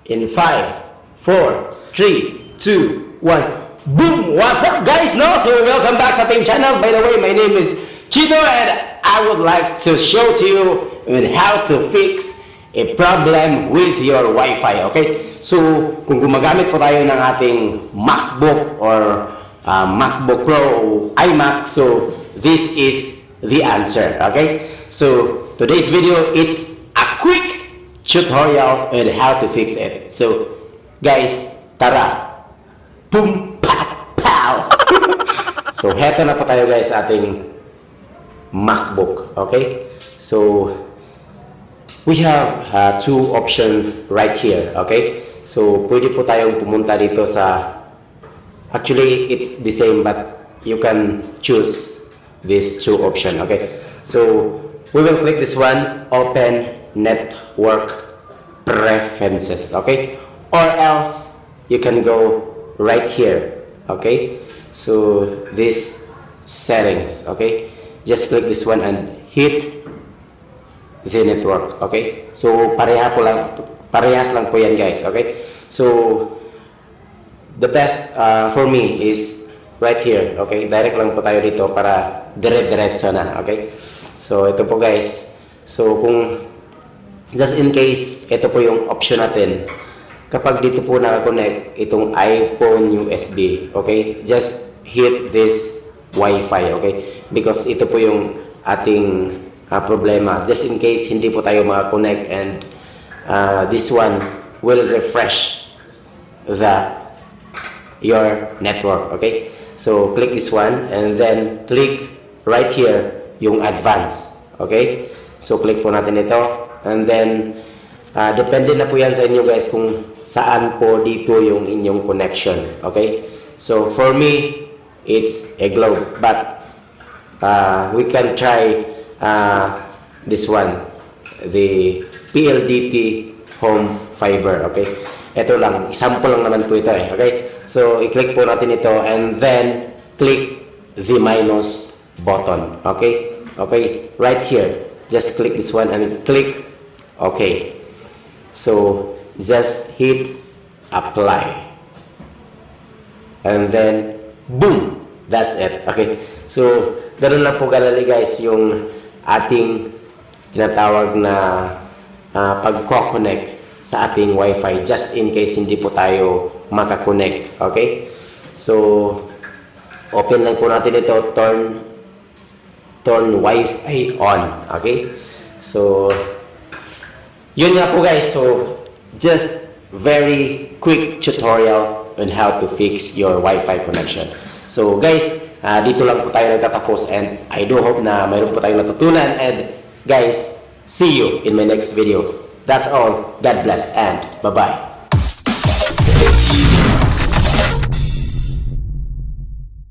In 5, 4, 3, 2, 1. Boom! What's up guys? So welcome back sa ating channel. By the way, my name is Chito and I would like to show to you on how to fix a problem with your Wi-Fi. Okay? So, kung gumagamit po tayo ng ating MacBook or MacBook Pro o iMac, so this is the answer. Okay? So, today's video, it's a quick tutorial on how to fix it. So, guys, tara! Boom! Pow! Pow! So, heto na po tayo guys sa ating MacBook. Okay? So, we have two options right here. Okay? So, pwede po tayong pumunta dito sa... Actually, it's the same but you can choose these two options. Okay? So, we will click this one, Open Network Preferences. Okay? Or else, you can go right here. Okay? So, this settings. Okay? Just click this one and hit the network. Okay? So, parehas lang po yan guys. Okay? So, the best for me is right here. Okay? Direct lang po tayo dito para dire-diretso na. Okay? So, ito po guys. So, kung just in case, ito po yung option natin. Kapag dito po naka-connect itong iPhone USB, okay? Just hit this Wi-Fi, okay? Because ito po yung ating problema. Just in case hindi po tayo maka-connect and this one will refresh your network, okay? So, click this one and then click right here yung advance, okay? So, click po natin ito and then depende na po yan sa inyo guys kung saan po dito yung inyong connection, okay? So, for me, it's a globe but we can try this one, the PLDT home fiber, okay? Ito lang, example lang naman po ito okay? So, i-click po natin ito and then click the minus button, okay? Okay, right here, just click this one and click okay. So, just hit apply and then boom, that's it, okay? So, ganun lang po kadali guys yung ating tinatawag na pag-connect sa ating Wi-Fi just in case hindi po tayo makakonect, okay? So, open lang po natin ito, turn Wi-Fi on, okay? So, yun nga po guys. So, just very quick tutorial on how to fix your Wi-Fi connection. So, guys, dito lang po tayo nagtatapos and I do hope na mayroon po tayong natutunan and guys, see you in my next video. That's all. God bless and bye-bye.